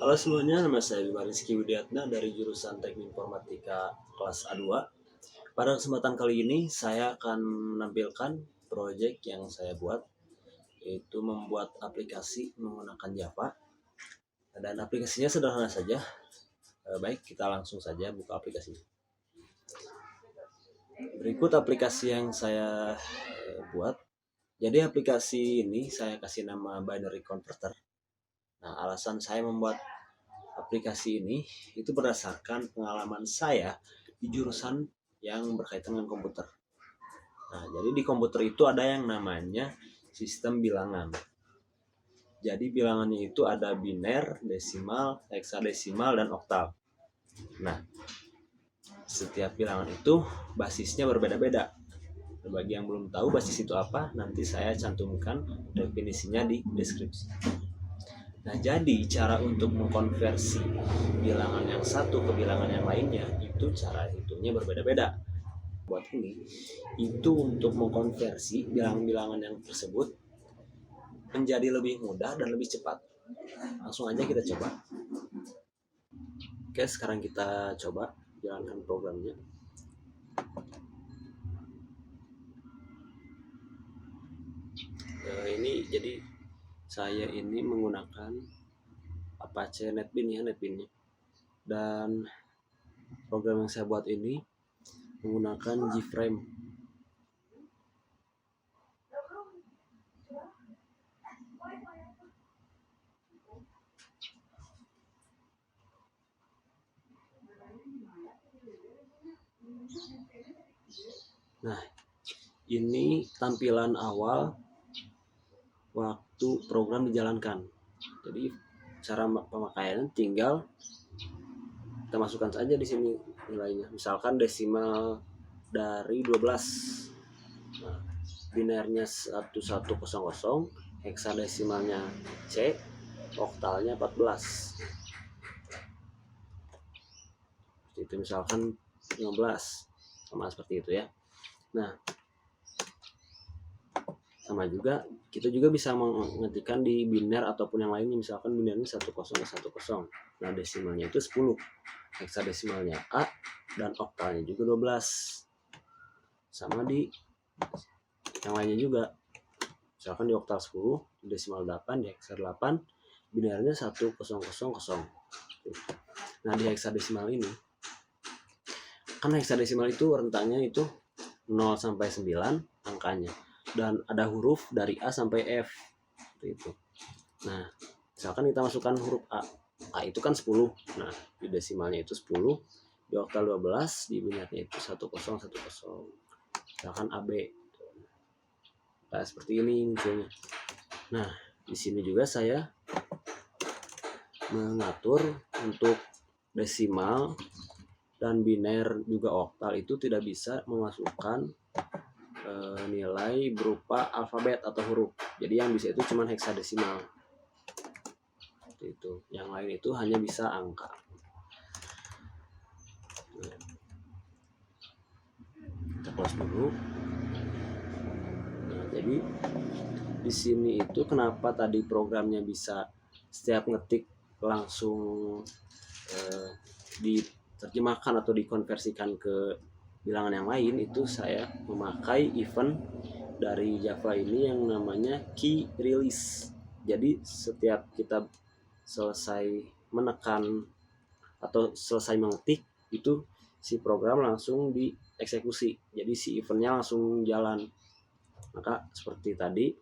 Halo semuanya, nama saya Bima Rizky Widiatna dari jurusan Teknik Informatika kelas A2. Pada kesempatan kali ini saya akan menampilkan proyek yang saya buat, yaitu membuat aplikasi menggunakan Java. Dan aplikasinya sederhana saja. Baik, kita langsung saja buka aplikasinya. Berikut aplikasi yang saya buat. Jadi aplikasi ini saya kasih nama binary converter. Nah, alasan saya membuat aplikasi ini itu berdasarkan pengalaman saya di jurusan yang berkaitan dengan komputer. Nah, jadi di komputer itu ada yang namanya sistem bilangan. Jadi bilangannya itu ada biner, desimal, heksadesimal, dan oktal. Nah, setiap bilangan itu basisnya berbeda-beda. Bagi yang belum tahu basis itu apa, nanti saya cantumkan definisinya di deskripsi. Nah, jadi cara untuk mengkonversi bilangan yang satu ke bilangan yang lainnya itu cara hitungnya berbeda-beda. Buat ini, itu untuk mengkonversi bilangan-bilangan yang tersebut menjadi lebih mudah dan lebih cepat. Langsung aja kita coba. Oke, sekarang kita coba jalankan programnya. Ini jadi saya ini menggunakan Apache NetBeans ya, NetBeans-nya. Dan program yang saya buat ini menggunakan Gframe. Nah, ini tampilan awal waktu program dijalankan. Jadi cara pemakaiannya tinggal kita masukkan saja di sini nilainya. Misalkan desimal dari 12. Nah, binernya 1100, heksadesimalnya C, oktalnya 14. Itu misalkan 15. Sama seperti itu ya. Nah, sama juga kita juga bisa mengetikkan di biner ataupun yang lainnya, misalkan binernya 10 10. Nah, desimalnya itu 10, heksadesimalnya A, dan oktalnya juga 12. Sama di yang lainnya juga, misalkan di oktal 10, desimal 8, di heksa 8, binernya 1000. Nah, di heksadesimal ini kan heksadesimal itu rentangnya itu 0 sampai 9 angkanya, dan ada huruf dari A sampai F itu. Nah, misalkan kita masukkan huruf A itu kan 10. Nah, di desimalnya itu 10, di oktal 12, di binernya itu 1010. Misalkan AB. Nah, seperti ini misalnya. Nah, di sini juga saya mengatur untuk desimal dan biner juga oktal itu tidak bisa memasukkan nilai berupa alfabet atau huruf. Jadi yang bisa itu cuma heksadesimal. Seperti itu. Yang lain itu hanya bisa angka. Nah, kita close dulu. Nah, jadi di sini itu kenapa tadi programnya bisa setiap ngetik langsung diterjemahkan atau dikonversikan ke bilangan yang lain, itu saya memakai event dari Java ini yang namanya key release. Jadi setiap kita selesai menekan atau selesai mengetik, itu si program langsung dieksekusi. Jadi si eventnya langsung jalan. Maka seperti tadi,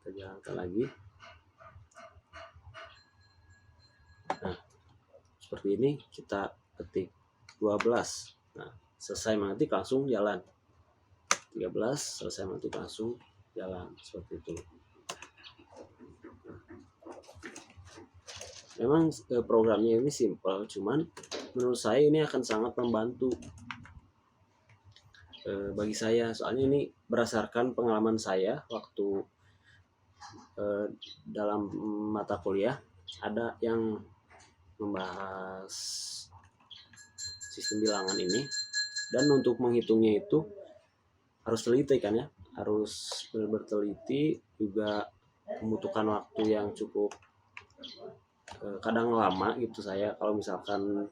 kita jalankan lagi. Nah, seperti ini kita ketik 12. Nah, selesai mengetik langsung jalan. 13, selesai mengetik langsung jalan. Seperti itu. Memang programnya ini simpel, cuman menurut saya ini akan sangat membantu bagi saya. Soalnya ini berdasarkan pengalaman saya waktu dalam mata kuliah ada yang membahas sistem bilangan ini, dan untuk menghitungnya itu harus teliti kan ya, harus benar-benar teliti, juga membutuhkan waktu yang cukup kadang lama gitu saya kalau misalkan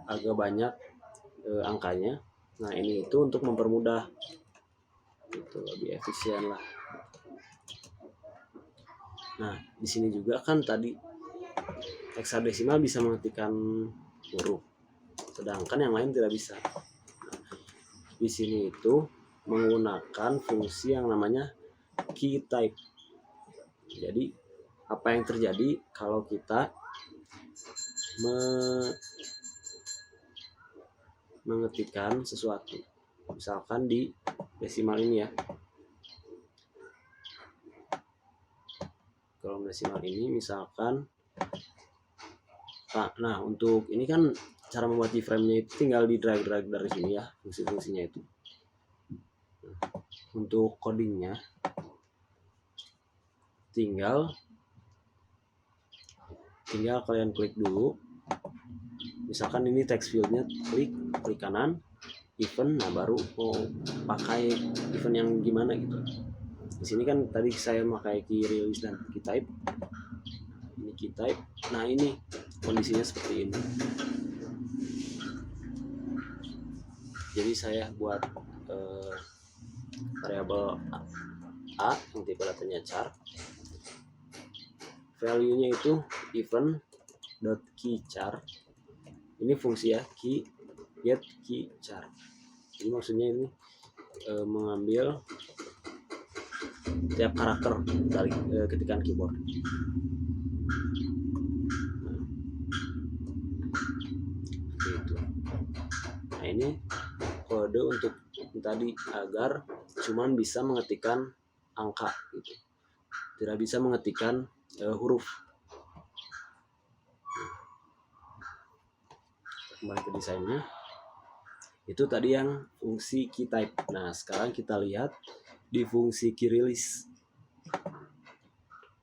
agak banyak angkanya. Nah ini itu untuk mempermudah gitu, lebih efisien lah. Nah di sini juga kan tadi heksadesimal bisa mengetikkan huruf, sedangkan yang lain tidak bisa. Nah, di sini itu menggunakan fungsi yang namanya key type. Jadi apa yang terjadi kalau kita mengetikkan sesuatu, misalkan di desimal ini ya. Kalau desimal ini misalkan, nah untuk ini kan cara membuat keyframe-nya itu tinggal di drag dari sini ya, fungsi-fungsinya itu. Untuk codingnya tinggal kalian klik dulu, misalkan ini text fieldnya, klik kanan event, nah baru mau pakai event yang gimana gitu. Di sini kan tadi saya pakai key release dan key type, ini key type. Nah ini kondisinya seperti ini. Jadi saya buat variabel a yang tipe datanya char, value-nya itu event.keyChar. Ini fungsi ya, key get key char. Jadi maksudnya ini mengambil tiap karakter dari ketikan keyboard. Gitu. Nah ini kode untuk tadi agar cuman bisa mengetikkan angka gitu, tidak bisa mengetikkan huruf. Kembali ke desainnya, itu tadi yang fungsi key type. Nah sekarang kita lihat di fungsi key release.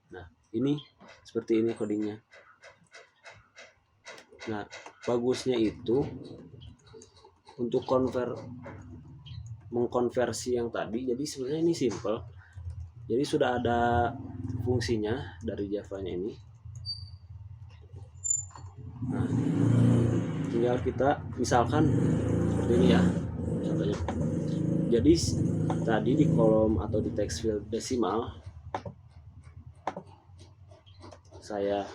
Nah ini seperti ini codingnya. Nah bagusnya itu untuk mengkonversi yang tadi, jadi sebenarnya ini simple. Jadi sudah ada fungsinya dari Java-nya ini. Nah, tinggal kita misalkan seperti ini ya contohnya. Jadi tadi di kolom atau di text field desimal saya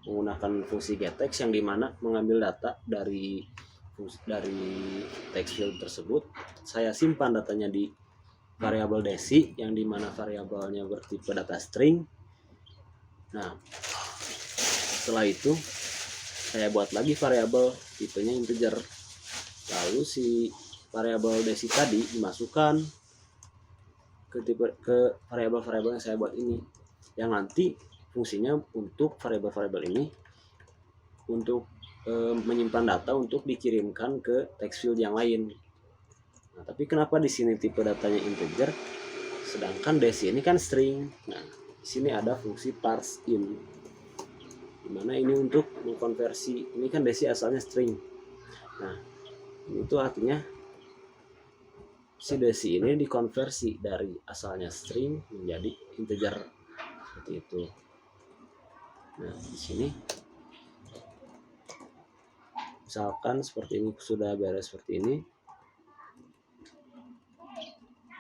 menggunakan fungsi getText yang dimana mengambil data dari text field tersebut. Saya simpan datanya di variabel desi yang dimana variabelnya bertipe data string. Nah setelah itu saya buat lagi variabel tipenya integer, lalu si variabel desi tadi dimasukkan ke variabel-variabel yang saya buat ini, yang nanti fungsinya untuk variabel-variabel ini untuk menyimpan data untuk dikirimkan ke text field yang lain. Nah, tapi kenapa di sini tipe datanya integer, sedangkan desi ini kan string? Nah, di sini ada fungsi parse in, dimana ini untuk mengkonversi, ini kan desi asalnya string. Nah, itu artinya si desi ini dikonversi dari asalnya string menjadi integer seperti itu. Nah, di sini misalkan seperti ini sudah beres seperti ini.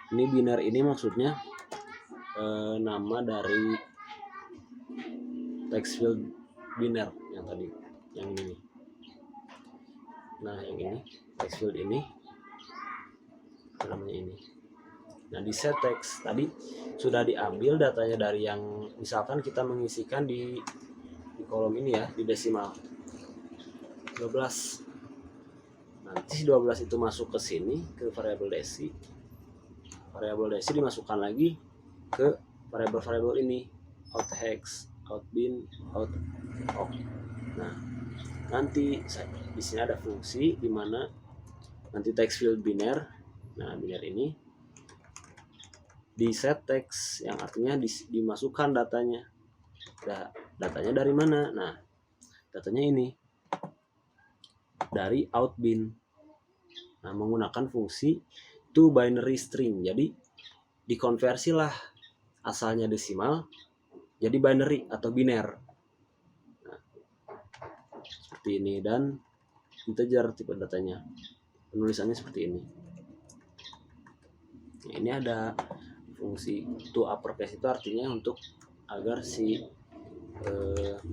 Ini biner ini maksudnya nama dari text field biner yang tadi, yang ini. Nah, yang ini text field ini namanya ini. Nah, di set text tadi sudah diambil datanya dari yang misalkan kita mengisikan di kolom ini ya, di desimal 12. Nanti 12 itu masuk ke sini ke variabel desi. Variabel desi dimasukkan lagi ke variabel-variabel ini, out hex, out bin, out oc. Nah, nanti di sini ada fungsi di mana nanti text field biner. Nah, biner ini di set text yang artinya dimasukkan datanya. Nah, datanya dari mana? Nah, datanya ini dari out bin. Nah, menggunakan fungsi to binary string. Jadi dikonversilah asalnya desimal jadi binary atau biner. Nah, seperti ini, dan integer tipe datanya. Penulisannya seperti ini. Nah, ini ada fungsi to uppercase, itu artinya untuk agar si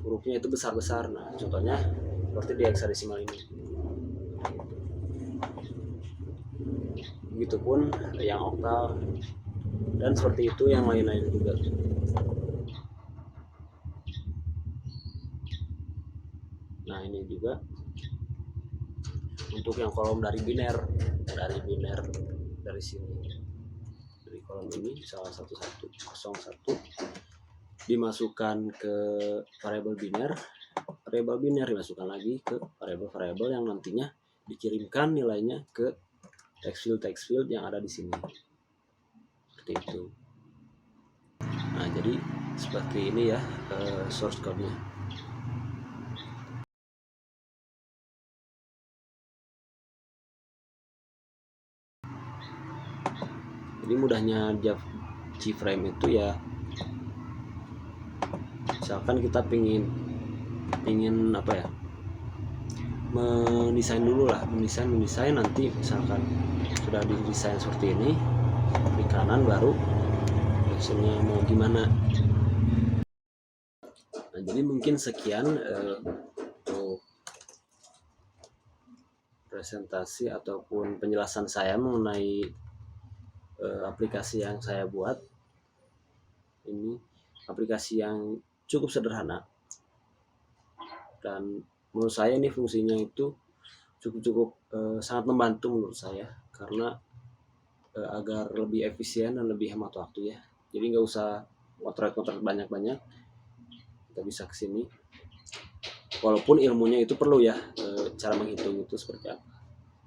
hurufnya itu besar-besar. Nah, contohnya seperti di hexadesimal ini. Begitupun yang oktal, dan seperti itu yang lain-lain juga. Nah, ini juga untuk yang kolom dari biner dari sini, dari kolom ini misalnya 1101 dimasukkan ke variabel biner dimasukkan lagi ke variabel yang nantinya dikirimkan nilainya ke text field yang ada di sini, seperti itu. Nah, jadi seperti ini ya source code-nya. Jadi mudahnya G-frame itu ya, misalkan kita pingin apa ya, mendesain dulu lah, mendesain nanti misalkan sudah didesain seperti ini, di kanan baru actionnya mau gimana. Nah, jadi mungkin sekian untuk presentasi ataupun penjelasan saya mengenai aplikasi yang saya buat. Ini aplikasi yang cukup sederhana, dan menurut saya ini fungsinya itu cukup sangat membantu menurut saya, karena agar lebih efisien dan lebih hemat waktu ya. Jadi nggak usah motret banyak-banyak, kita bisa kesini. Walaupun ilmunya itu perlu ya, cara menghitung itu seperti apa.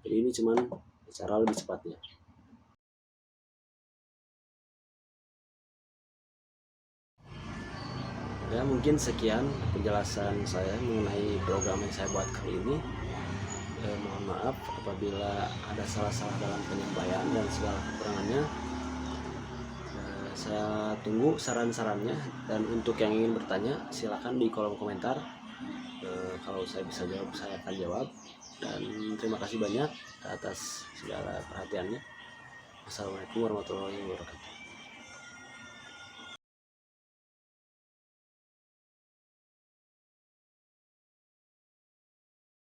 Jadi ini cuman cara lebih cepatnya. Ya, mungkin sekian penjelasan saya mengenai program yang saya buat kali ini. Mohon maaf apabila ada salah-salah dalam penyampaian dan segala kekurangannya. Saya tunggu saran-sarannya, dan untuk yang ingin bertanya silakan di kolom komentar. Kalau saya bisa jawab, saya akan jawab. Dan terima kasih banyak atas segala perhatiannya. Wassalamualaikum warahmatullahi wabarakatuh.